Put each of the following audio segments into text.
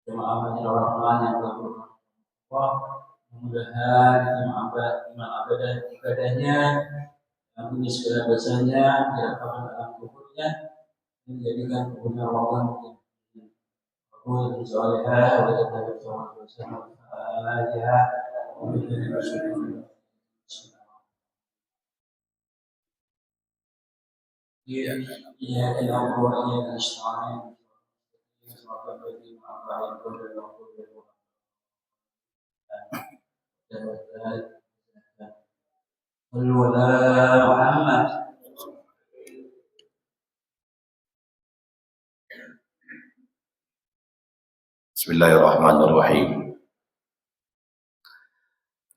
jemaah Masjidil Rahman yang telah bermanfaat, mudah-mudahan iman ibadahnya yang ini segera bacanya dilakukan dalam kuburnya menjadikan kuburnya Allah وقول صالحا ويتبع سبحانه وتعالى ومن رسوله إياك نعبد وإياك نستعين صراط الذين أنعمت عليهم غير المغضوب عليهم صلوا على محمد. Bismillahirrahmanirrahim.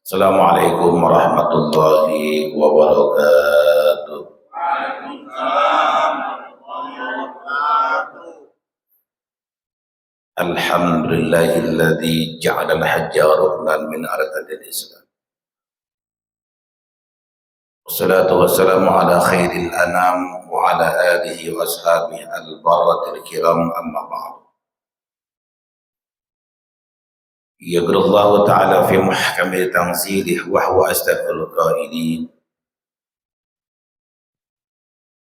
Assalamualaikum warahmatullahi wabarakatuh. Alhamdulillahilladzi ja'ala al-hajja ruknan min arkanil Islam. Wassalatu wassalamu ala khairil anam wa ala alihi wa ashabihi al-barratil kiram, amma ba'd. يقول الله تعالى في محكم تنزيله وهو أصدق القائلين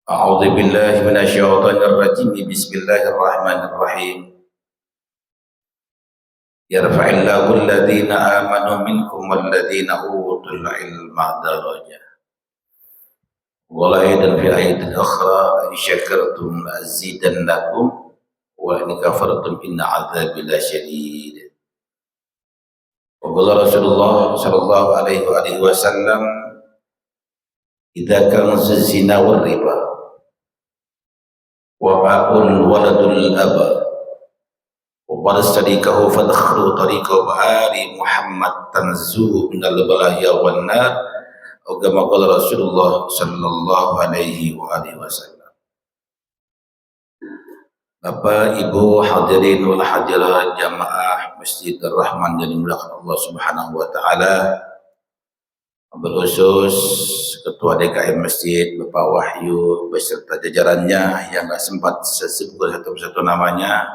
أعوذ بالله من الشيطان الرجيم بسم الله الرحمن الرحيم يرفع الله الذين آمنوا منكم والذين أوتوا العلم درجات. وأيضا في آية أخرى إن شكرتم لأزيدنكم وإن كفرتم إن عذابي لشديد. وقال رسول الله صلى الله عليه وسلم إذا كان الزنا والربا وباء الولد الأبى وقال صديقه فدخلوا طريقه وآل محمد تنزوه من البلايا والنار أو كما قال رسول الله صلى الله عليه وسلم. Bapak, Ibu, hadirin wal hadirat jamaah Masjid Ar-Rahman yang dimuliakan Allah Subhanahu wa taala. Berkhusus Ketua DKM Masjid Bapak Wahyu beserta jajarannya yang enggak sempat saya sebutkan satu persatu namanya.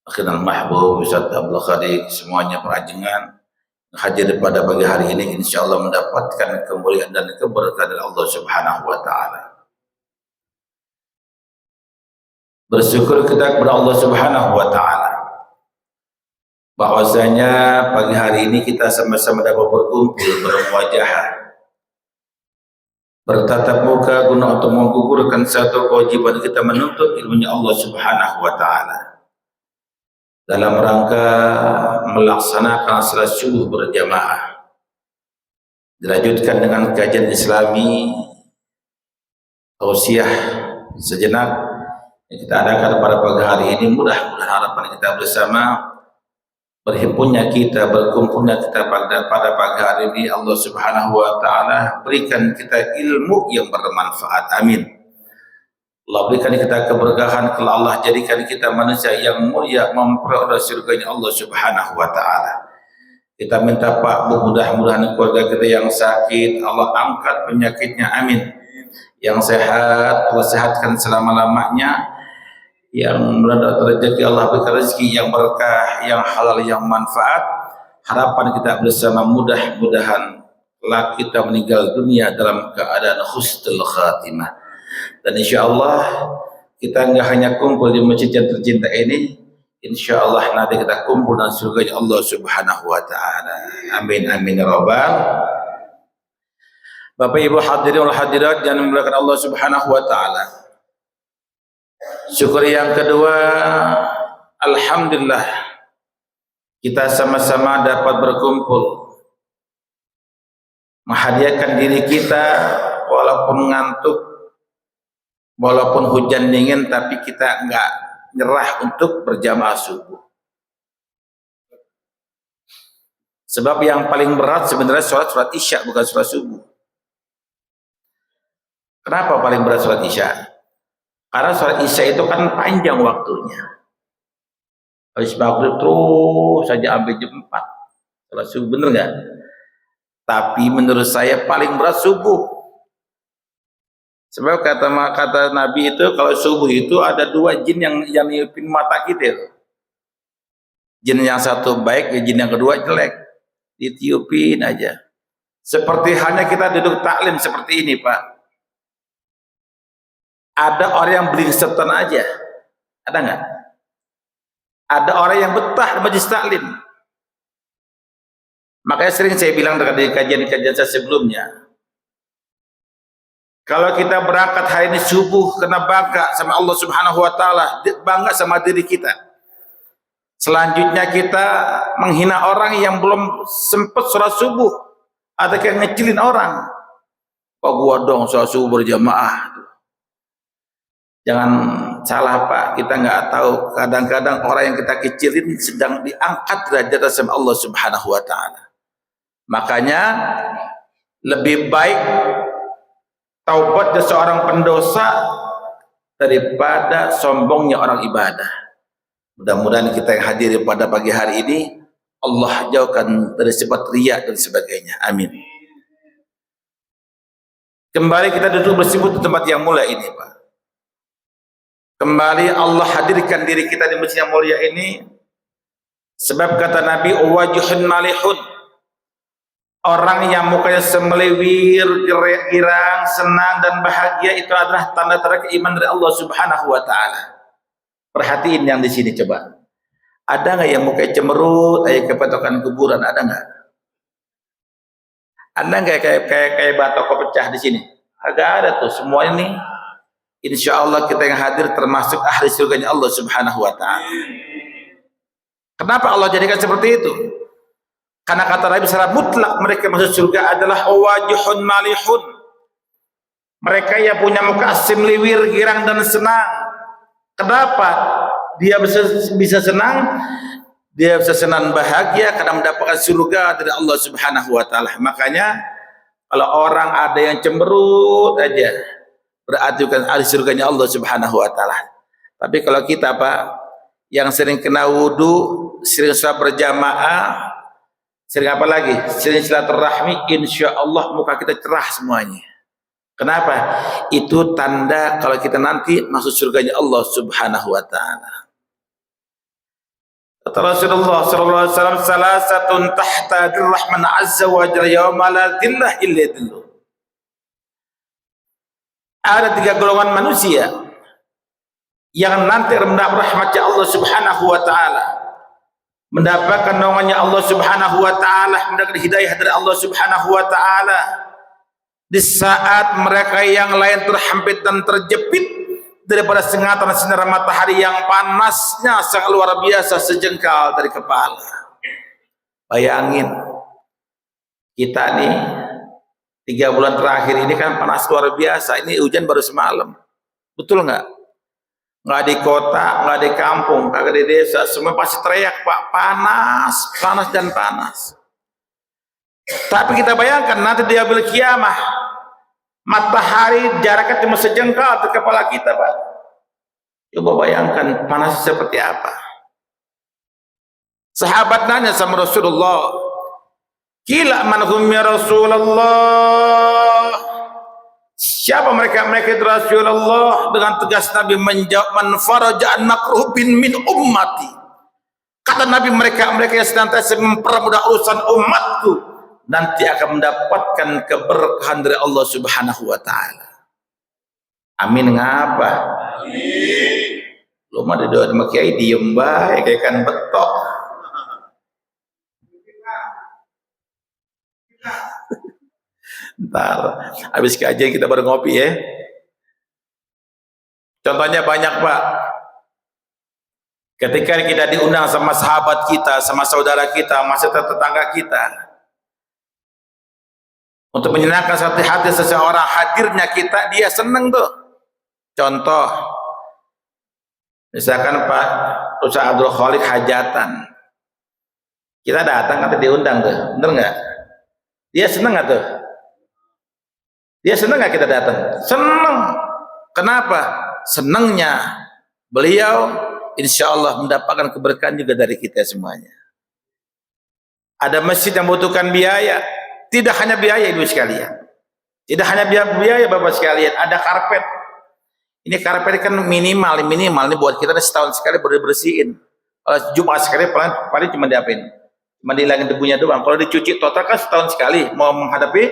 Akhirul Mahbub Ustaz Abdul Khaliq, semuanya perajengan hadir pada pagi hari ini insyaallah mendapatkan kemuliaan dan keberkahan dari Allah Subhanahu wa taala. Bersyukur kita kepada Allah Subhanahu wa taala bahwasanya pagi hari ini kita sama-sama dapat berkumpul bermuajahah bertatap muka guna untuk menggugurkan satu kewajiban kita menuntut ilmunya Allah Subhanahu wa taala dalam rangka melaksanakan salat subuh berjamaah, dilanjutkan dengan kajian Islami tausiah sejenak yang kita adakan pada pagi hari ini. Mudah-mudahan harapan kita bersama berhimpunnya kita, berkumpulnya kita pada pagi hari ini Allah Subhanahu wa taala berikan kita ilmu yang bermanfaat, amin. Allah berikan kita keberkahan, kalau Allah jadikan kita manusia yang mulia memperoleh surganya Allah Subhanahu wa taala. Kita minta Pak, mudah-mudahan keluarga kita yang sakit Allah angkat penyakitnya, amin. Yang sehat Allah sehatkan selama-lamanya, yang mendapat rezeki Allah berikan rezeki yang berkah, yang halal, yang manfaat. Harapan kita bersama mudah-mudahan kelak kita meninggal dunia dalam keadaan husnul khatimah. Dan insyaallah kita enggak hanya kumpul di masjid yang tercinta ini, insyaallah nanti kita kumpul dalam surga Allah Subhanahu wa taala. Amin amin ya rabbal. Bapak Ibu hadirin wal hadirat yang dimuliakan Allah Subhanahu wa taala. Syukur yang kedua, alhamdulillah kita sama-sama dapat berkumpul menghadiahkan diri kita walaupun ngantuk, walaupun hujan dingin, tapi kita enggak nyerah untuk berjamaah subuh. Sebab yang paling berat sebenarnya sholat isya, bukan sholat subuh. Kenapa paling berat sholat isya? Karena sholat isya itu kan panjang waktunya. Habis maghrib terus saja sampai jam 4. Sholat subuh, bener nggak? Tapi menurut saya paling berat subuh. Sebab kata Nabi itu kalau subuh itu ada dua jin yang niupin mata kita itu. Jin yang satu baik, jin yang kedua jelek. Ditiupin aja. Seperti halnya kita duduk taklim seperti ini, Pak. Ada orang yang beli setan aja. Ada nggak? Ada orang yang betah di majelis taklim. Makanya sering saya bilang di kajian-kajian saya sebelumnya, kalau kita berangkat hari ini subuh kena bangga sama Allah Subhanahu wa taala, bangga sama diri kita. Selanjutnya kita menghina orang yang belum sempat sholat subuh, ada yang ngecilin orang. Kok gua dong sholat subuh berjamaah? Jangan salah, Pak, kita nggak tahu kadang-kadang orang yang kita kecilin sedang diangkat derajat sama Allah Subhanahu wa taala. Makanya lebih baik taubatnya seorang pendosa daripada sombongnya orang ibadah. Mudah-mudahan kita yang hadir pada pagi hari ini Allah jauhkan dari sifat riya dan sebagainya. Amin. Kembali kita duduk bersebut di tempat yang mulia ini, Pak. Kembali Allah hadirkan diri kita di masjid yang mulia ini sebab kata Nabi, wajhun malihun, orang yang mukanya semeliwir, girang, senang dan bahagia itu adalah tanda-tanda keimanan dari Allah Subhanahu wa taala. Perhatiin yang di sini coba. Ada nggak yang mukanya cemerut, kayak kepetokan kuburan, ada nggak? Ada nggak kayak batoko pecah di sini? Agak ada tuh, semua ini insya Allah kita yang hadir termasuk ahli surganya Allah Subhanahu wa taala. Kenapa Allah jadikan seperti itu? Karena kata Nabi secara mutlak mereka masuk surga adalah wajhun malihun. Mereka yang punya muka semliwir, girang dan senang. Kenapa dia bisa senang? Dia bisa senang bahagia karena mendapatkan surga dari Allah Subhanahu wa taala. Makanya kalau orang ada yang cemberut aja, berarti bukan ahli surganya Allah Subhanahu wa taala. Tapi kalau kita, Pak, yang sering kena wudu, sering sholat berjamaah, sering apa lagi? Sering silaturahmi, insya Allah muka kita cerah semuanya. Kenapa? Itu tanda kalau kita nanti masuk surganya Allah Subhanahu wa taala. Kata Rasulullah sallallahu alaihi wasallam, salasatun tahta dirrahman azza wa jalla yauma la dhillah illa dhilluh. Ada 3 golongan manusia yang nanti mendapat rahmatnya Allah Subhanahu wa taala, mendapatkan naungannya Allah Subhanahu wa taala, mendapatkan hidayah dari Allah Subhanahu wa taala di saat mereka yang lain terhampit dan terjepit daripada sengatan sinar matahari yang panasnya sangat luar biasa sejengkal dari kepala. Bayangin kita nih 3 bulan terakhir ini kan panas luar biasa. Ini hujan baru semalam, betul nggak? Nggak di kota, nggak di kampung, kagak di desa, semua pasti teriak, Pak, panas, panas dan panas. Tapi kita bayangkan nanti di yaumil kiamah, matahari jaraknya cuma sejengkal dari kepala kita, Pak. Coba bayangkan panas seperti apa. Sahabat nanya sama Rasulullah, "Kila man hum ya Rasulullah?" Siapa mereka? Mereka itu Rasulullah. Dengan tegas Nabi menjawab, "Man faraja an makruhin min ummati." Kata Nabi, mereka yang senantiasa mempermudah urusan umatku nanti akan mendapatkan keberkahan dari Allah Subhanahu wa taala. Amin ngapa? Amin. Lu mah doa sama kiai diem bae kayak kan betok. Ntar habis kajian kita baru ngopi ya. Contohnya banyak, Pak. Ketika kita diundang sama sahabat kita, sama saudara kita, sama tetangga kita, untuk menyenangkan hati seseorang, hadirnya kita, dia seneng tuh. Contoh, misalkan Pak Ustaz Abdul Khalik hajatan, kita datang atau diundang tuh, bener nggak? Dia seneng nggak tuh? Dia seneng nggak kita datang? Seneng. Kenapa? Senengnya beliau insya Allah mendapatkan keberkahan juga dari kita semuanya. Ada masjid yang membutuhkan biaya. Tidak hanya biaya, ibu sekalian. Tidak hanya biaya, bapak sekalian. Ada karpet. Ini karpet kan minimal ini buat kita setahun sekali baru dibersihin. Jumat sekali paling cuma diapain? Cuma dihilangin debunya doang. Kalau dicuci total kan setahun sekali mau menghadapi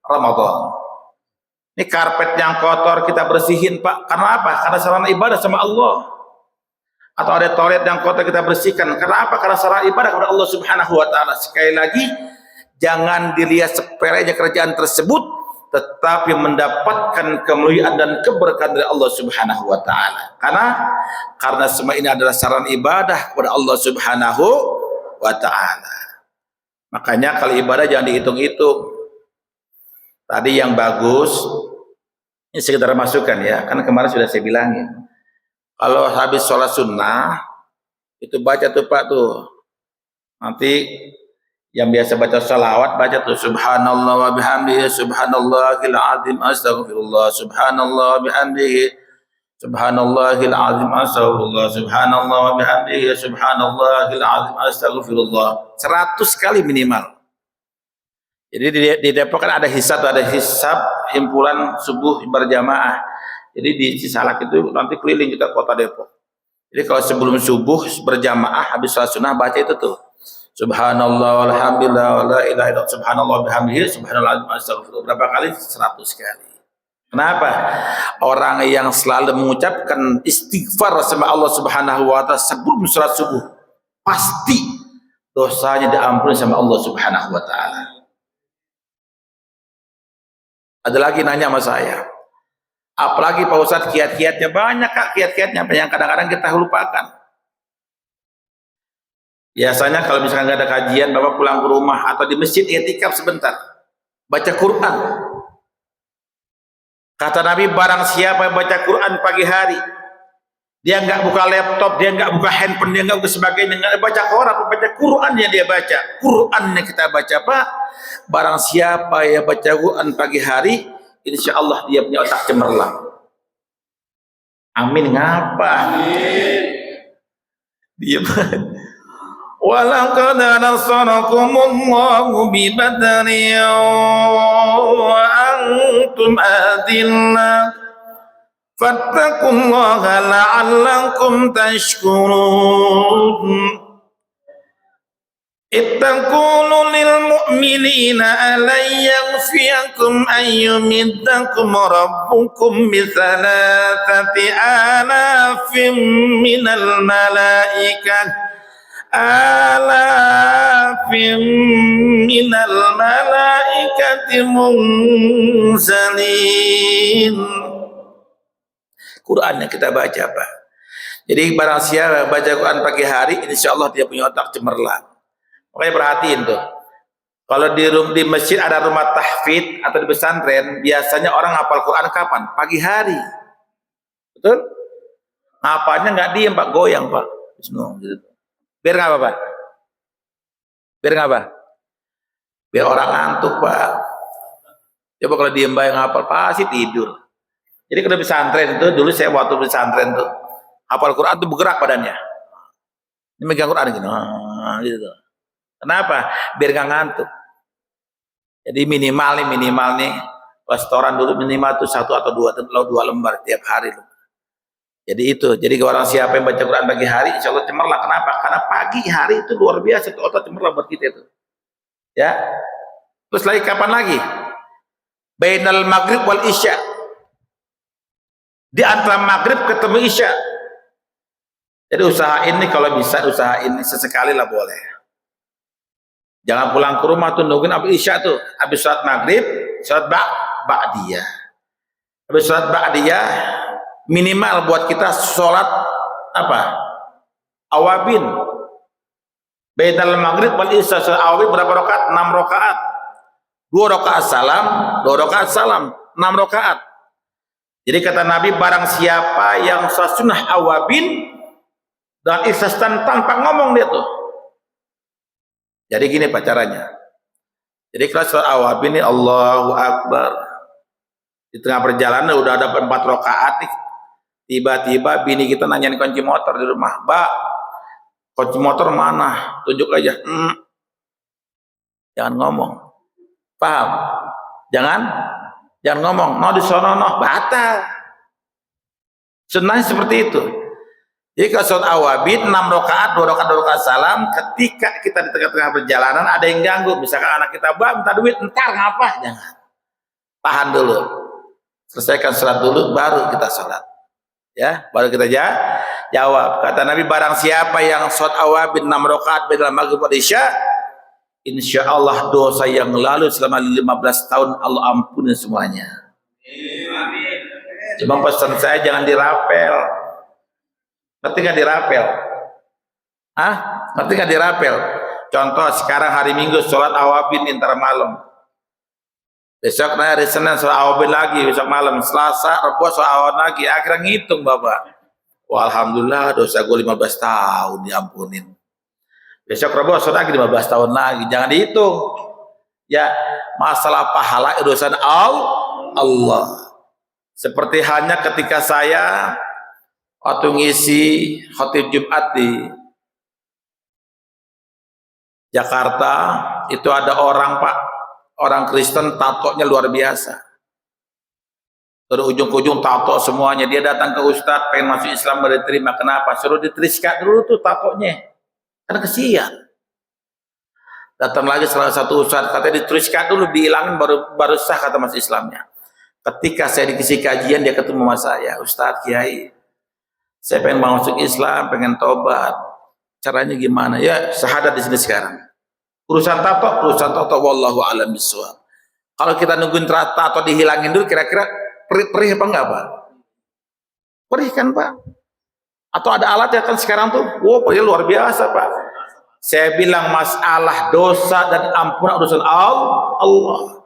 Ramadan. Ini karpet yang kotor kita bersihin Pak. Karena apa? Karena sarana ibadah sama Allah. Atau ada toilet yang kotor kita bersihkan. Karena apa? Karena sarana ibadah kepada Allah Subhanahu wa taala. Sekali lagi, jangan dilihat sepelenya kerjaan tersebut, tetapi mendapatkan kemuliaan dan keberkahan dari Allah Subhanahu wa taala. Karena semua ini adalah sarana ibadah kepada Allah Subhanahu wa taala. Makanya kalau ibadah jangan dihitung-hitung. Tadi yang bagus ini sekedar masukan ya, kan kemarin sudah saya bilangin. Kalau habis sholat sunnah itu baca tuh Pak tuh. Nanti yang biasa baca salawat baca tuh subhanallah wa bihamdihi subhanallahil azim astaghfirullah subhanallah wa bihamdihi subhanallahil azim astaghfirullah subhanallah wa bihamdihi subhanallahil azim astaghfirullah 100 kali minimal. Jadi di Depok kan ada hisab himpunan subuh berjamaah. Jadi di Cisalak itu nanti keliling kita kota Depok. Jadi kalau sebelum subuh berjamaah habis salat sunnah baca itu tuh subhanallah walhamdulillah wala ilaha illallah subhanallah bihamdihi subhanallah astaghfirullah berapa kali? 100 kali. Kenapa? Orang yang selalu mengucapkan istighfar sama Allah Subhanahu wa taala sebelum salat subuh pasti dosanya diampuni sama Allah Subhanahu wa taala. Ada lagi nanya sama saya, apalagi Pak Ustadz kiat-kiatnya banyak Kak, kiat-kiatnya yang kadang-kadang kita lupakan. Biasanya kalau misalkan nggak ada kajian, Bapak pulang ke rumah atau di masjid i'tikaf sebentar, baca Quran. Kata Nabi, barang siapa yang baca Quran pagi hari, dia nggak buka laptop, dia nggak buka handphone, dia nggak buka sebagainya, nggak baca koran, baca Quran yang dia baca. Quran yang kita baca Pak, barang siapa yang baca Quran pagi hari, insya Allah dia punya otak cemerlang. Amin ngapa? Dia walaqad nasarakumullahu bi badrin wa antum adillah fattaqullaha la'allakum tashkurun. Ittaqulu lil mu'minina alan yaghfiyakum an yumiddakum rabbukum bi thalathati alafin minal malaikah munzalin. Quran yang kita baca Pak. Jadi barang siapa baca Quran pagi hari, insya Allah dia punya otak cemerlang. Makanya perhatiin tuh, kalau di masjid ada rumah tahfidz atau di pesantren, biasanya orang hafal Quran kapan? Pagi hari, betul? Ngapalnya nggak diem Pak, goyang Pak. Gitu. Biar nggak apa Pak? Biar nggak apa? Biar orang ngantuk Pak. Coba kalau diem baik ngapal pasti tidur. Jadi kalau pesantren itu dulu saya waktu pesantren tuh hafal Quran tuh bergerak badannya. Ini megang Quran gini, gitu. Kenapa? Biar nggak ngantuk. Jadi minimal nih restoran dulu minimal tuh 1 atau 2 lembar tiap hari loh. Jadi itu. Jadi orang siapa yang baca Quran pagi hari, insya Allah cemerlang. Kenapa? Karena pagi hari itu luar biasa tuh otak cemerlang buat kita itu. Ya. Terus lagi kapan lagi? Bainal maghrib wal isya. Di antara maghrib ketemu isya. Jadi usahain nih kalau bisa usahain sesekali lah boleh. Jangan pulang ke rumah tuh nungguin habis isya tuh, habis sholat maghrib, sholat ba'diyah. Habis sholat ba'diyah minimal buat kita sholat apa? Awabin. Bainal maghrib wal isya, sholat awabin berapa rakaat? 6 rakaat. 2 rakaat salam, 2 rakaat salam, 6 rakaat. Jadi kata Nabi, barang siapa yang sholat sunnah awabin dan ististan tanpa ngomong dia tuh. Jadi gini Pak caranya. Jadi kalau sholat awabin ini Allahu Akbar. Di tengah perjalanan udah ada 4 rakaat nih. Tiba-tiba bini kita nanyain kunci motor di rumah. Mbak, kunci motor mana? Tunjuk aja. Jangan ngomong. Paham? Jangan ngomong. No di sono no batal. Sunnahnya seperti itu. Jadi kalau sholat awabin 6 rakaat, 2 rakaat, 2 rakaat salam, ketika kita di tengah-tengah perjalanan ada yang ganggu, misalkan anak kita, "Bang, minta duit, entar ngapa?" Jangan. Tahan dulu. Selesaikan sholat dulu, baru kita sholat. Ya, baru kita jawab. Kata Nabi, barang siapa yang sholat awabin 6 rakaat dalam maghrib dan isya, insya Allah dosa yang lalu selama 15 tahun Allah ampuni semuanya. Cuma pesan saya jangan dirapel. Ngerti nggak dirapel? Hah? Ngerti nggak dirapel? Contoh sekarang hari Minggu sholat awabin intar malam. Besok hari Senin sholat awabin lagi, besok malam. Selasa, Rabu sholat awabin lagi. Akhirnya ngitung Bapak. Wah, alhamdulillah dosa gue 15 tahun diampunin. Besok Rabu sholat lagi 15 tahun lagi. Jangan dihitung. Ya, masalah pahala urusan Allah. Seperti halnya ketika saya waktu ngisi khotib Jumat di Jakarta, itu ada orang Pak, orang Kristen tatonya luar biasa. Dari ujung ke ujung tato semuanya. Dia datang ke Ustadz, pengen masuk Islam, baru diterima. Kenapa? Suruh ditriskat dulu tuh tatonya. Karena kesian. Datang lagi salah satu Ustadz, katanya ditriskat dulu, dihilangin baru sah kata masuk Islamnya. Ketika saya dikasih kajian, dia ketemu sama saya, "Ustadz, Kiai, saya pengen masuk Islam, pengen tobat. Caranya gimana?" Ya, syahadat di sini sekarang. Urusan tato, wallahu a'lam bishawab. Kalau kita nungguin tato dihilangin dulu, kira-kira perih apa enggak, Pak? Perih kan, Pak? Atau ada alat ya kan sekarang tuh, wow, perih luar biasa, Pak. Saya bilang masalah dosa dan ampunan urusan Allah.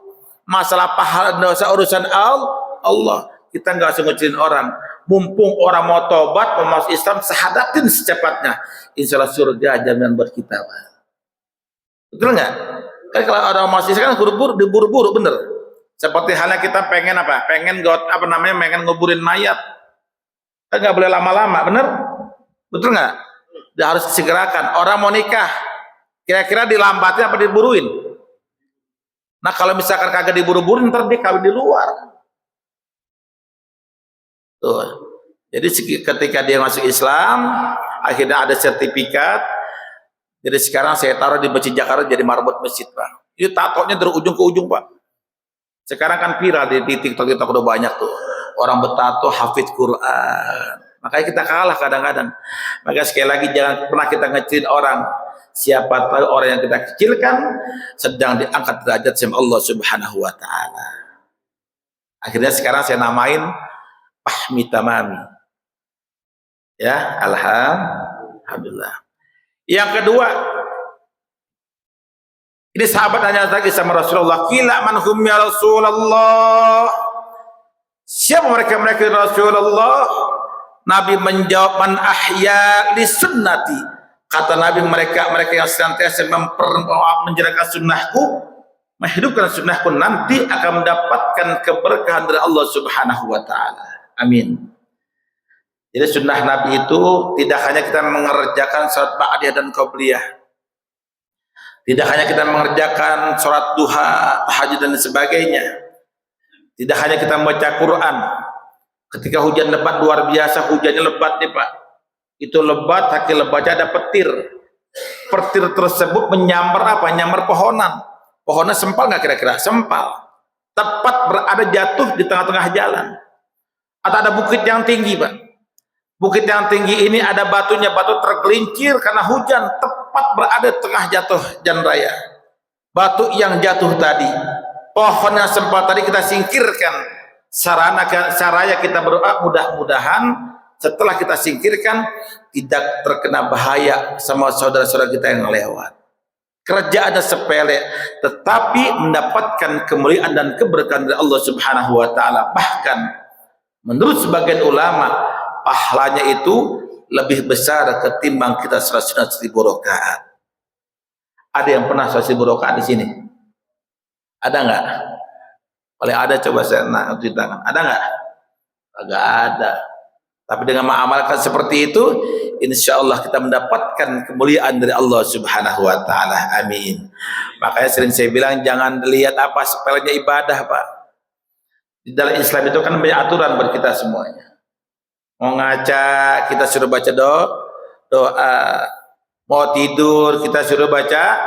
Masalah pahala dosa urusan Allah. Kita nggak usah ngucilin orang. Mumpung orang mau tobat, mau masuk Islam, sahadatin secepatnya. Insya Allah surga jaminan buat kita, Pak. Betul nggak? Kan kalau orang masuk Islam kan diburu-buru, bener. Seperti halnya kita pengen apa? Pengen nguburin mayat. Kan nggak boleh lama-lama, bener? Betul nggak? Dia harus disegerakan. Orang mau nikah, kira-kira dilambatin apa diburuin? Nah kalau misalkan kagak diburu-buru, ntar dia kawin di luar. Tuh. Jadi ketika dia masuk Islam, akhirnya ada sertifikat. Jadi sekarang saya taruh di Masjid Jakarta jadi marbot masjid, Pak. Ini tatonya dari ujung ke ujung, Pak. Sekarang kan viral di TikTok udah banyak tuh. Orang bertato hafidz Quran. Makanya kita kalah kadang-kadang. Maka sekali lagi jangan pernah kita ngecilin orang. Siapa tahu orang yang kita kecilkan sedang diangkat derajat sama Allah Subhanahu wa taala. Akhirnya sekarang saya namain Fahmi Tamami. Ya, alhamdulillah. Yang kedua, ini sahabat nanya lagi sama Rasulullah, "Qila man hum ya Rasulullah?" Siapa mereka Rasulullah? Nabi menjawab, "Man ahya li sunnati." Kata Nabi, mereka yang senantiasa menjalankan sunnahku, menghidupkan sunnahku, nanti akan mendapatkan keberkahan dari Allah Subhanahu wa taala. Amin. Jadi sunnah Nabi itu tidak hanya kita mengerjakan salat ba'diyah dan qabliyah. Tidak hanya kita mengerjakan salat duha, tahajud dan sebagainya. Tidak hanya kita membaca Quran. Ketika hujan lebat luar biasa, hujannya lebat nih Pak. Itu lebat, kaki lebatnya ada petir. Petir tersebut menyambar apa? Nyambar pohonan. Pohonnya sempal nggak kira-kira? Sempal. Tepat berada jatuh di tengah-tengah jalan. Atau ada bukit yang tinggi, Pak. Bukit yang tinggi ini ada batunya, batu tergelincir karena hujan, tepat berada di tengah jatuh jalan raya. Batu yang jatuh tadi, pohon yang sempal tadi kita singkirkan. Saraya kita berdoa, mudah-mudahan setelah kita singkirkan tidak terkena bahaya sama saudara-saudara kita yang lewat. Kerjaannya sepele, tetapi mendapatkan kemuliaan dan keberkahan dari Allah Subhanahu wa taala. Bahkan menurut sebagian ulama, pahalanya itu lebih besar ketimbang kita 100.000 rakaat. Ada yang pernah 100.000 rakaat di sini? Ada nggak? Kalau ada coba saya angkat tangan. Ada nggak? Agak ada. Tapi dengan mengamalkan seperti itu, insya Allah kita mendapatkan kemuliaan dari Allah Subhanahu wa taala. Amin. Makanya sering saya bilang jangan lihat apa sepelenya ibadah, Pak. Di dalam Islam itu kan banyak aturan buat kita semuanya. Mau ngaca kita suruh baca doa. Mau tidur kita suruh baca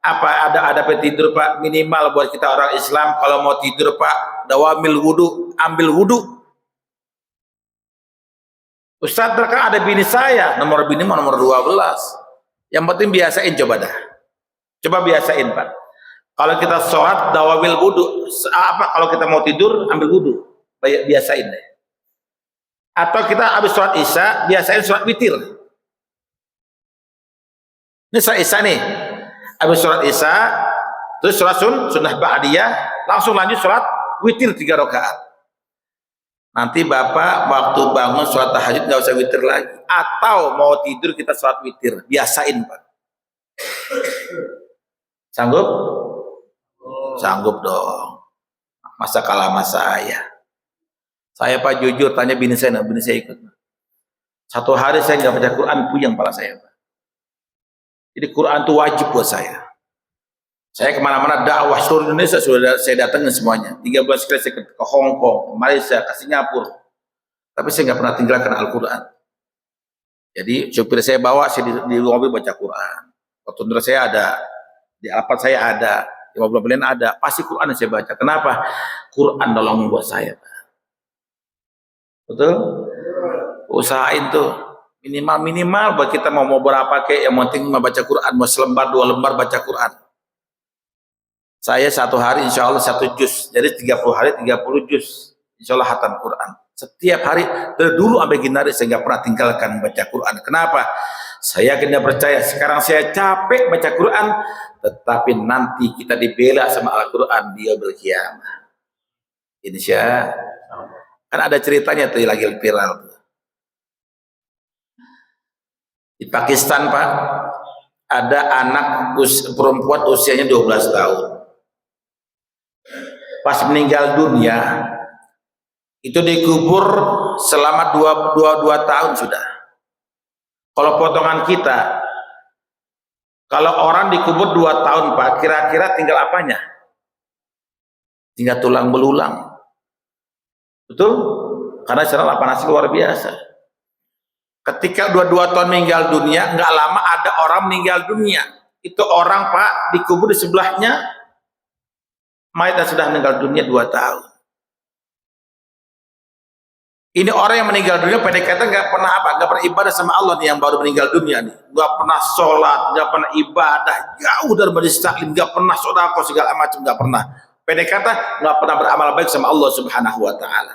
apa, ada tidur Pak, minimal buat kita orang Islam kalau mau tidur Pak, dawamil wudu, ambil wudu. Ustaz, kan ada bini saya, nomor bini nomor 12. Yang penting biasain, coba dah. Coba biasain Pak. Kalau kita sholat dawamil wudu, apa kalau kita mau tidur ambil wudu, biasain deh. Atau kita habis sholat isya biasain sholat witir. Ini sholat isya nih, habis sholat isya terus sholat sunnah ba'diyah, langsung lanjut sholat witir 3 rakaat. Nanti Bapak waktu bangun sholat tahajud nggak usah witir lagi, atau mau tidur kita sholat witir, biasain Pak. Sanggup? Sanggup dong. Masa kalah sama saya Pak jujur tanya bini saya ikut. Satu hari saya nggak baca Quran, puyeng kepala saya Pak. Jadi Quran itu wajib buat saya. Saya kemana-mana dakwah seluruh Indonesia sudah saya datangin semuanya. 3 bulan sekali saya ke Hong Kong, ke Malaysia, ke Singapura. Tapi saya nggak pernah tinggalkan Al-Quran. Jadi supir saya bawa, saya di mobil baca Quran. Kontainer saya ada, di Alphard saya ada, di mobil lain ada. Pasti Quran yang saya baca. Kenapa? Quran nolong buat saya. Betul? Usahain tuh. Minimal buat kita mau berapa kayak, yang penting membaca Quran, mau selembar 2 lembar baca Quran. Saya 1 hari insya Allah 1 juz, jadi 30 hari 30 juz, insya Allah hatam Quran. Setiap hari, dari dulu sampai gini hari saya nggak pernah tinggalkan baca Quran. Kenapa? Saya yakin dan percaya, sekarang saya capek baca Quran, tetapi nanti kita dibela sama Al-Quran di yaumil qiyamah. Insya Allah. Kan ada ceritanya tuh lagi viral. Di Pakistan Pak, ada anak perempuan usianya 12 tahun. Pas meninggal dunia, itu dikubur selama 22 tahun sudah. Kalau potongan kita, kalau orang dikubur 2 tahun Pak, kira-kira tinggal apanya? Tinggal tulang belulang. Betul? Karena secara panas luar biasa. Ketika 22 tahun meninggal dunia, nggak lama ada orang meninggal dunia. Itu orang Pak dikubur di sebelahnya mayatnya sudah meninggal dunia 2 tahun. Ini orang yang meninggal dunia pendekatan nggak pernah nggak pernah ibadah sama Allah nih, yang baru meninggal dunia nih, nggak pernah sholat, nggak pernah ibadah, jauh dari majelis taklim, nggak pernah sedekah segala macam, nggak pernah. Pendekatan nggak pernah beramal baik sama Allah Subhanahu Wa Taala.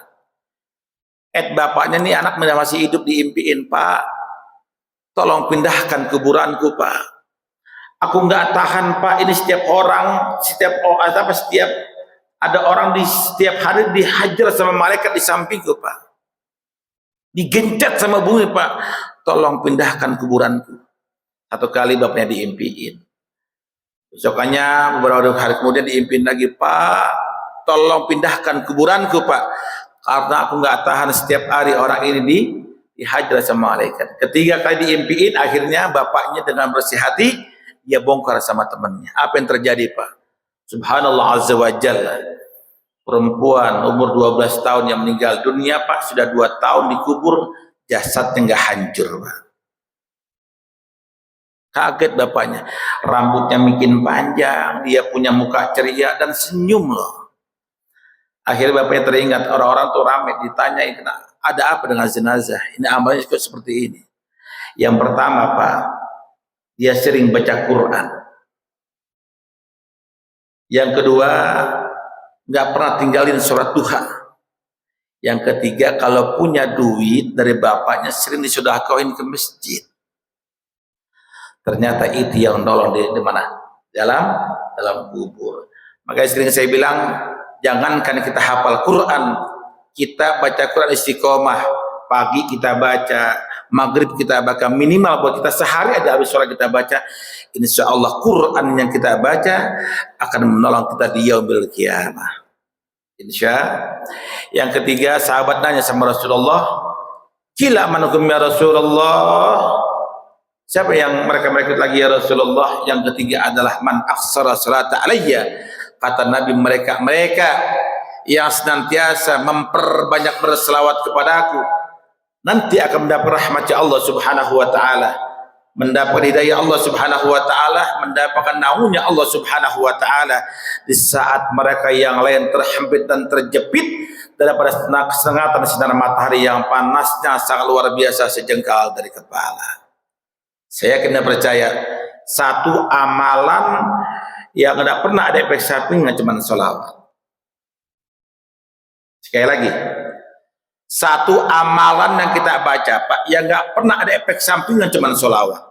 Bapaknya nih anak masih hidup, diimpiin, Pak, tolong pindahkan kuburanku Pak. Aku nggak tahan Pak, ini setiap ada orang di setiap hari dihajar sama malaikat di sampingku Pak, digencet sama bumi Pak, tolong pindahkan kuburanku. 1 kali bapaknya diimpiin, besokannya beberapa hari kemudian diimpiin lagi, Pak, tolong pindahkan kuburanku Pak, karena aku nggak tahan setiap hari orang ini dihajar sama malaikat. 3 kali diimpiin, akhirnya bapaknya dengan bersih hati dia bongkar sama temannya. Apa yang terjadi Pak? Subhanallah azza wa jalla, perempuan umur 12 tahun yang meninggal dunia Pak, sudah 2 tahun dikubur, jasadnya nggak hancur Pak. Kaget bapaknya, rambutnya makin panjang, dia punya muka ceria dan senyum loh. Akhirnya bapaknya teringat, orang-orang tuh ramai ditanyain, ada apa dengan jenazah ini, amalnya juga seperti ini. Yang pertama Pak, dia sering baca Quran. Yang kedua, nggak pernah tinggalin sholat duha. Yang ketiga, kalau punya duit dari bapaknya sering disedekahkan ke masjid. Ternyata itu yang nolong di mana? Dalam kubur. Makanya sering saya bilang, jangankan kita hafal Quran, kita baca Quran istiqomah. Pagi kita baca, maghrib kita baca, minimal buat kita sehari aja habis sholat kita baca. Insya Allah Quran yang kita baca akan menolong kita di yaumil qiyamah. Insya. Yang ketiga, sahabat nanya sama Rasulullah, "Kila manukum ya Rasulullah?" Siapa yang mereka lagi ya Rasulullah? Yang ketiga adalah man aksara salata alayya. Kata Nabi, mereka yang senantiasa memperbanyak berselawat kepadaku. nanti akan mendapat rahmat Allah Subhanahu wa taala, mendapat hidayah Allah Subhanahu wa taala, mendapatkan naungan Allah Subhanahu wa taala di saat mereka yang lain terhempit dan terjepit daripada sengatan sinar matahari yang panasnya sangat luar biasa sejengkal dari kepala. Saya kena percaya satu amalan yang tidak pernah ada efek sampingnya cuma sholawat. Sekali lagi, satu amalan yang kita baca Pak yang nggak pernah ada efek sampingnya cuma sholawat.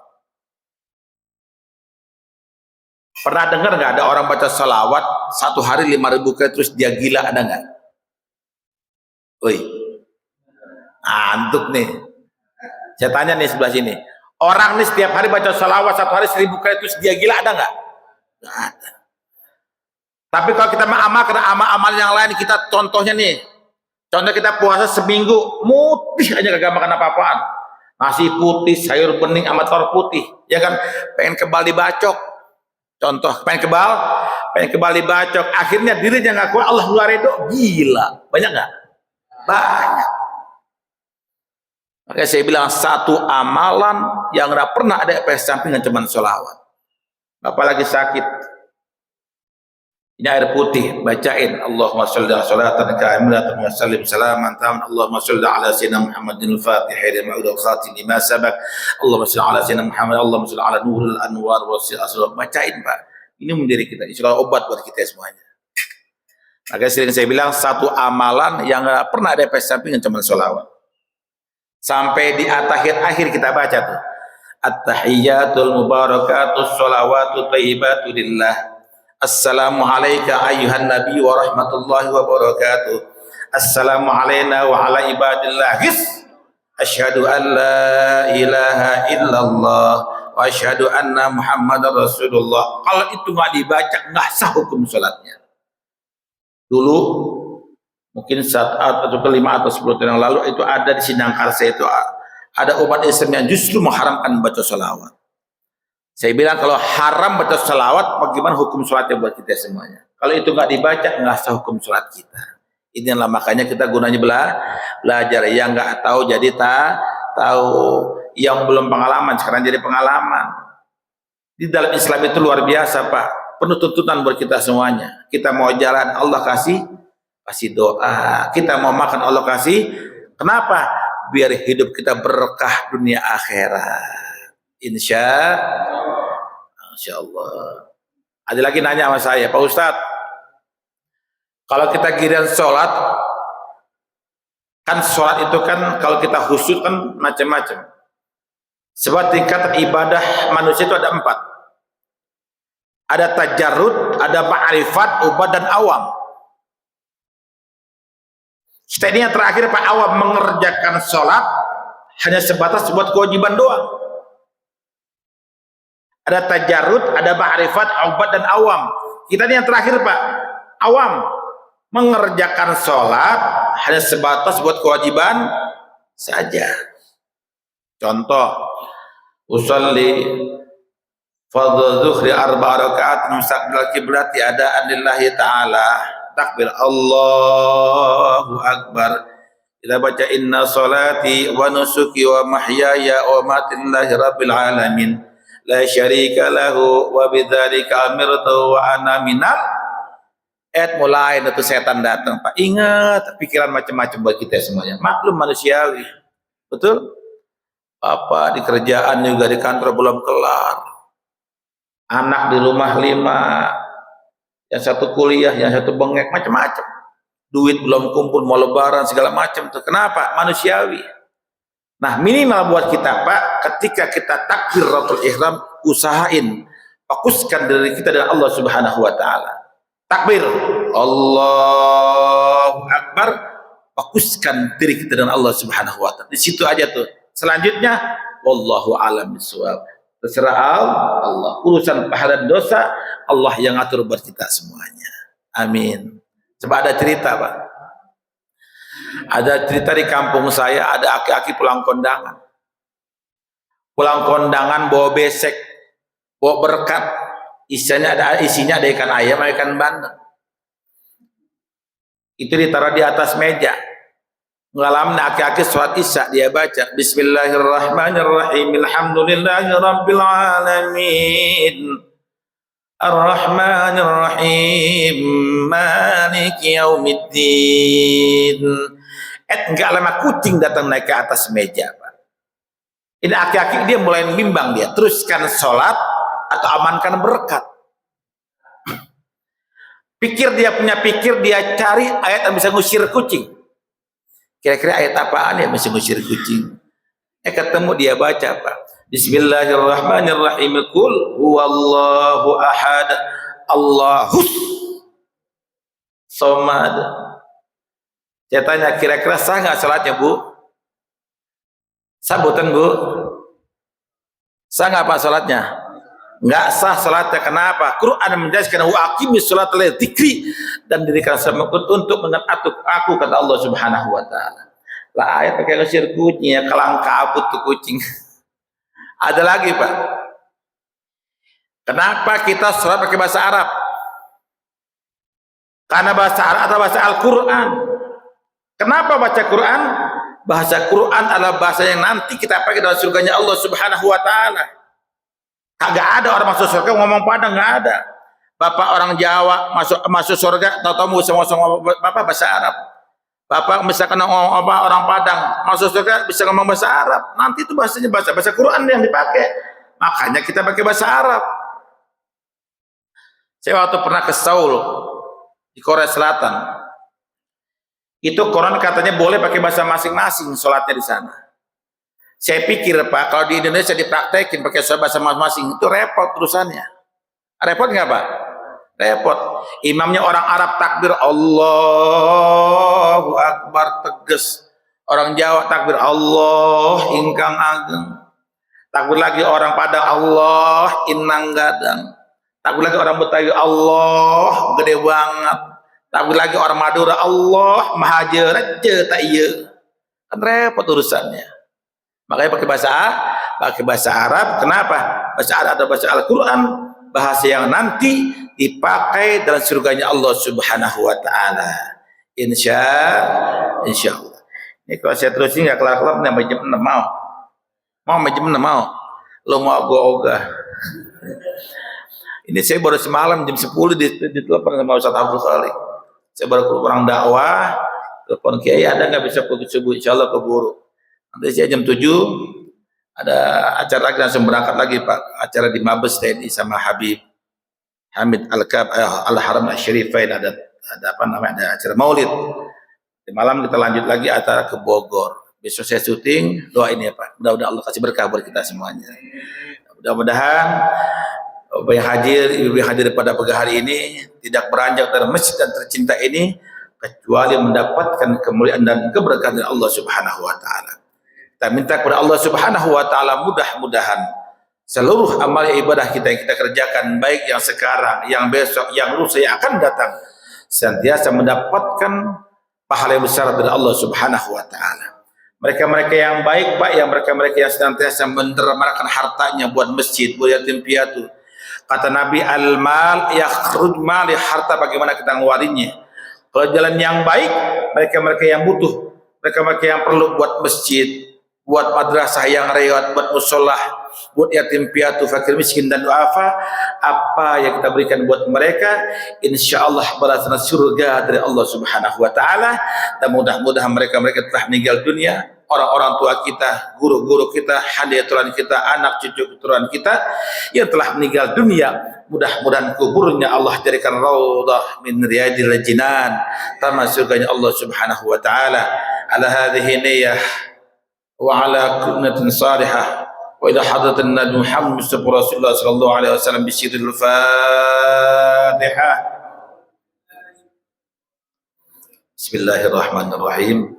Pernah dengar nggak ada orang baca sholawat satu hari 5.000 kali terus dia gila, ada nggak? Woi, antuk nih. Saya tanya nih sebelah sini, orang nih setiap hari baca sholawat satu hari 1.000 kali terus dia gila, ada nggak? Nggak ada. Tapi kalau kita mengamalkan amal-amal yang lain, kita contohnya nih, contoh kita puasa seminggu, mutih aja kagak makan apa-apaan, nasi putih, sayur bening, sama telur putih, ya kan? Pengen kebal dibacok, contoh, pengen kebal dibacok, akhirnya dirinya nggak kuat, Allah luar itu gila, banyak nggak? Banyak. Makanya saya bilang satu amalan yang nggak pernah ada efek samping cuma sholawat. Apalagi sakit. Ini air putih, bacain Allahumma sholli ala salatan kamilatan wa sallim salaman taman Allahumma sholli ala sayyidina Muhammadin al-Fatihah lima udah khatim lima sabak Allahumma sholli ala sayyidina Muhammad Allahumma sholli ala nuril anwar wa sallallahu. Bacain Pak, ini menjadi kita insyaallah obat buat kita semuanya. Maka sering saya bilang satu amalan yang nggak pernah ada efek samping cuma sholawat. Sampai di akhir kita baca tuh at-tahiyyatul mubarakatus sholawatu thayyibatu lillah. Assalamu alayka ayyuhan nabi wa rahmatullahi wa barakatuh. Assalamu alayna wa ala ibadillah. Asyhadu an la ilaha illallah wa asyhadu anna muhammadar rasulullah. Kalau itu nggak dibaca nggak sah hukum sholatnya. Dulu mungkin saat atau 5 atau 10 tahun yang lalu itu ada di Sinangkarsa itu ada umat Islam yang justru mengharamkan baca sholawat. Saya bilang kalau haram baca sholawat, bagaimana hukum sholatnya buat kita semuanya? Kalau itu nggak dibaca, nggak sah hukum sholat kita. Inilah makanya kita gunanya belajar. Yang nggak tahu jadi tahu, yang belum pengalaman sekarang jadi pengalaman. Di dalam Islam itu luar biasa Pak, penuh tuntutan buat kita semuanya. Kita mau jalan, Allah kasih doa. Kita mau makan, Allah kasih. Kenapa? Biar hidup kita berkah dunia akhirat. Insya Allah. Ada lagi nanya sama saya, Pak Ustadz, kalau kita giliran sholat, kan sholat itu kan kalau kita khusyuk kan macam-macam. Sebab tingkatan ibadah manusia itu ada 4. Ada tajarrud, ada ma'rifat, ubad, dan awam. Kita ini yang terakhir Pak, awam, mengerjakan sholat hanya sebatas buat kewajiban doang. Ada tajarrud, ada ma'rifat, ubad, dan awam. Kita ini yang terakhir Pak, awam, mengerjakan sholat hanya sebatas buat kewajiban saja. Contoh, usolli fardhu zuhri 4 rakaat mustaqbil kiblati adaan lillahi ta'ala, takbir Allahu akbar, kita baca inna salati wa nusuki wa mahyaya wa mamati lillahi rabbil alamin la syarika lahu wa bidzalika amirtu wa ana minal. Mulai itu setan datang Pak. Ingat pikiran macam-macam buat kita semuanya. Maklum manusiawi. Betul? Apa di kerjaan juga di kantor belum kelar. Anak di rumah 5. Yang satu kuliah, yang satu bengek, macam-macam. Duit belum kumpul, mau lebaran segala macam tuh. Kenapa? Manusiawi. Nah, minimal buat kita Pak, ketika kita takbiratul ihram, usahain fokuskan diri kita dengan Allah Subhanahu wa taala. Takbir Allahu akbar, fokuskan diri kita dengan Allah Subhanahu wa taala. Di situ aja tuh. Selanjutnya wallahu a'lam bishawab. Terserah Allah. Urusan pahala dan dosa Allah yang atur buat kita semuanya. Amin. Coba ada cerita Pak. Ada cerita di kampung saya, ada aki-aki pulang kondangan. Pulang kondangan bawa besek, bawa berkat. Isinya ada ikan ayam, ikan bandeng. Itu ditaruh di atas meja. ngalamin aki-aki sholat isya dia baca Bismillahirrahmanirrahim Alhamdulillahirabbil alamin Ar-Rahmanir-Rahim Maliki yaumiddin. Enggak lama kucing datang naik ke atas meja, Pak. Ini aki-aki dia mulai bimbang, dia teruskan sholat atau amankan berkat. Pikir dia cari ayat yang bisa ngusir kucing. Kira-kira ayat apaan yang bisa ngusir kucing? Ketemu dia baca, Pak. Bismillahirrahmanirrahim. Qul huwallahu ahad Allahus somad. Saya tanya, kira-kira sah nggak salatnya, Bu? Sabutan, Bu? Sah nggak Pak salatnya? Nggak sah salatnya. Kenapa? Quran menjelaskan wa aqimis sholata li dzikri, dan dirikan untuk mengatur aku, kata Allah Subhanahu wa taala. Lah ayat pakai ngusir kucing, ya kalang kabut tuh kucing. Ada lagi, Pak. Kenapa kita sholat pakai bahasa Arab? Karena bahasa Arab atau bahasa Al-Quran. Kenapa baca Quran? Bahasa Quran adalah bahasa yang nanti kita pakai dalam surganya Allah Subhanahu wa taala. Kagak ada orang masuk surga ngomong Padang, nggak ada. Bapak orang Jawa masuk surga, tahu-tahu ngomong Bapak bahasa Arab. Bapak misalkan ngomong orang Padang masuk surga bisa ngomong bahasa Arab, nanti itu bahasanya bahasa Quran yang dipakai. Makanya kita pakai bahasa Arab. Saya waktu pernah ke Seoul di Korea Selatan, itu Quran katanya boleh pakai bahasa masing-masing sholatnya di sana. Saya pikir, Pak, kalau di Indonesia dipraktekin pakai bahasa masing-masing itu repot urusannya. Repot nggak, Pak? Repot. Imamnya orang Arab takbir Allahu Akbar tegas. Orang Jawa takbir Allah ingkang ageng. Takbir lagi orang Padang Allah inang gadang. Takbir lagi orang Betawi Allah gede banget. Takbir lagi orang Madura Allah maha jerat tak iya. Kan repot urusannya. Makanya pakai bahasa Arab. Kenapa? Bahasa Arab atau bahasa Al-Quran, bahasa yang nanti dipakai dalam surganya Allah Subhanahu wa taala. Insya Allah. Ini kalau saya terusin nggak kelar-kelar nih, jam 6 mau jam 6 mau. Lo mau gua ogah. Ini saya baru semalam jam 10 ditelepon sama Ustaz Abdul Khalik. Saya baru kurang dakwah, telepon Kiai, ada nggak bisa pagi subuh, insyaallah keburu. Nanti saya jam 7 ada acara lagi, langsung berangkat lagi, Pak. Acara di Mabes TNI sama Habib Hamid Al-Haram Al-Syarifain, ada apa namanya, ada acara Maulid. Di malam kita lanjut lagi acara ke Bogor. Besok saya syuting, doain ya, Pak. Mudah-mudahan Allah kasih berkah buat kita semuanya. Mudah-mudahan Bapak yang hadir, Ibu yang hadir pada pagi hari ini tidak beranjak dari masjid dan tercinta ini kecuali mendapatkan kemuliaan dan keberkahan dari Allah Subhanahu wa taala. Kita minta kepada Allah Subhanahu wa taala mudah-mudahan seluruh amal ibadah kita yang kita kerjakan, baik yang sekarang, yang besok, yang lusa, yang akan datang, senantiasa mendapatkan pahala yang besar dari Allah Subhanahu wa taala. Mereka-mereka yang baik, Pak, yang mereka-mereka yang senantiasa mendermakan hartanya buat masjid, buat yatim piatu. Kata Nabi, al-mal yakhruj mali, harta bagaimana kita ngeluarinnya. Kalau jalan yang baik, mereka-mereka yang butuh, mereka-mereka yang perlu buat masjid, buat madrasah yang rewat, buat musolah, buat yatim piatu, fakir miskin dan duafa, apa yang kita berikan buat mereka, insya Allah balasan surga dari Allah Subhanahu wa taala. Dan mudah-mudahan mereka-mereka telah meninggal dunia, orang-orang tua kita, guru-guru kita, hadiah kita, anak cucu keturunan kita yang telah meninggal dunia, mudah-mudahan kuburnya Allah jadikan raudhah min riyadil jinan, taman surganya Allah Subhanahu wa taala. Ala hadhihi niyyah wa ala kunnatin salihah wa ila hadratin Nabi Muhammad Rasulullah sallallahu alaihi wasallam bi sirril Fatihah. Bismillahirrahmanirrahim.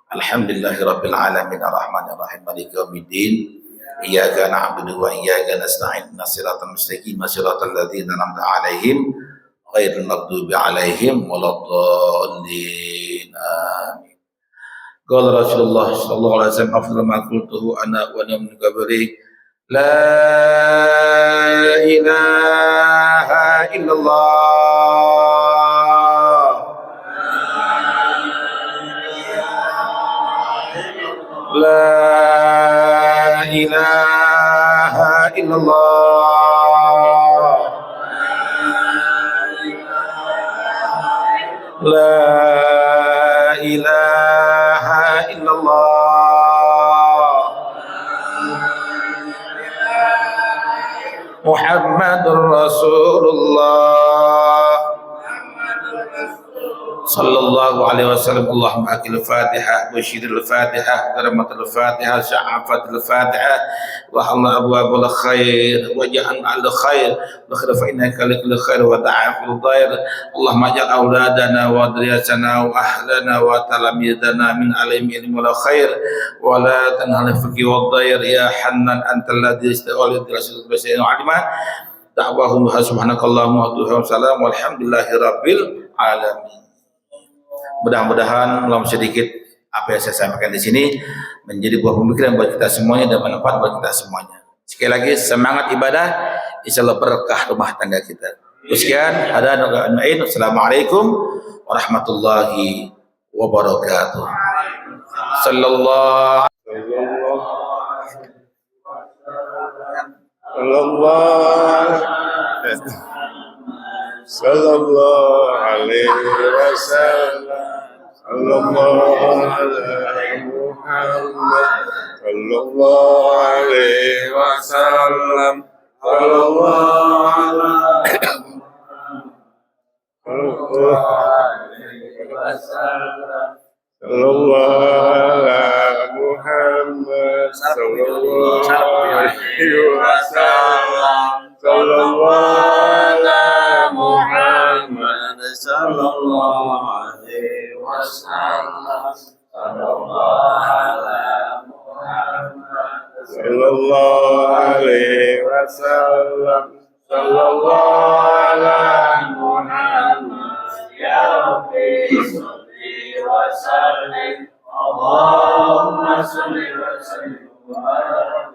Alhamdulillahirabbil alamin arrahmanir rahim maliki yaumiddin. Iyyaka na'budu wa iyyaka nasta'in. Shiratal mustaqim shiratal ladzina an'amta 'alaihim ghairil maghdubi 'alaihim waladdallin. Amin. Qala Rasulullah sallallahu alaihi wasallam afdalu ma qultuhu ana wa min qabli la ilaha illallah illallah. La ilaha illallah. Muhammadur Rasulullah sallallahu alaihi wasallam. Allahumma akil fatihah wa syiril fatihah karamatul fatihah sya'afatul fatihah wa Allah abwabul khair wa ja'an al khair wa khirafa innaka likul khair wa ta'aful dair. Allahumma ja'al auladana wa dhurriyyatana wa ahlana wa talamidana min alim ilmi wal khair wa la tanhal fiqi wa dair ya hannan antal ladzi istawalid rasul basyir alimah da'wahum subhanakallahumma wa bihamdika walhamdulillahi rabbil alamin. Mudah-mudahan sedikit apa yang saya sampaikan di sini menjadi buah pemikiran buat kita semuanya dan manfaat buat kita semuanya. Sekali lagi semangat ibadah, insyaallah berkah rumah tangga kita. Sekian, assalamualaikum warahmatullahi wabarakatuh. Sallallahu alaihi wasallam. Sallallahu alaihi Muhammad. Sallallahu alaihi wasallam. Sallallahu alaihi wasallam. Sallallahu ala Muhammad. Sallallahu alaihi wasallam. Sallallahu ala Muhammad. Sallallahu alaihi wasallam. Sallallahu ala Muhammad. Sallallahu alaihi wasallam. Sallallahu ala Muhammad. Ya Rabbi salli wa sallim. Allahumma salli wa sallim wa barik.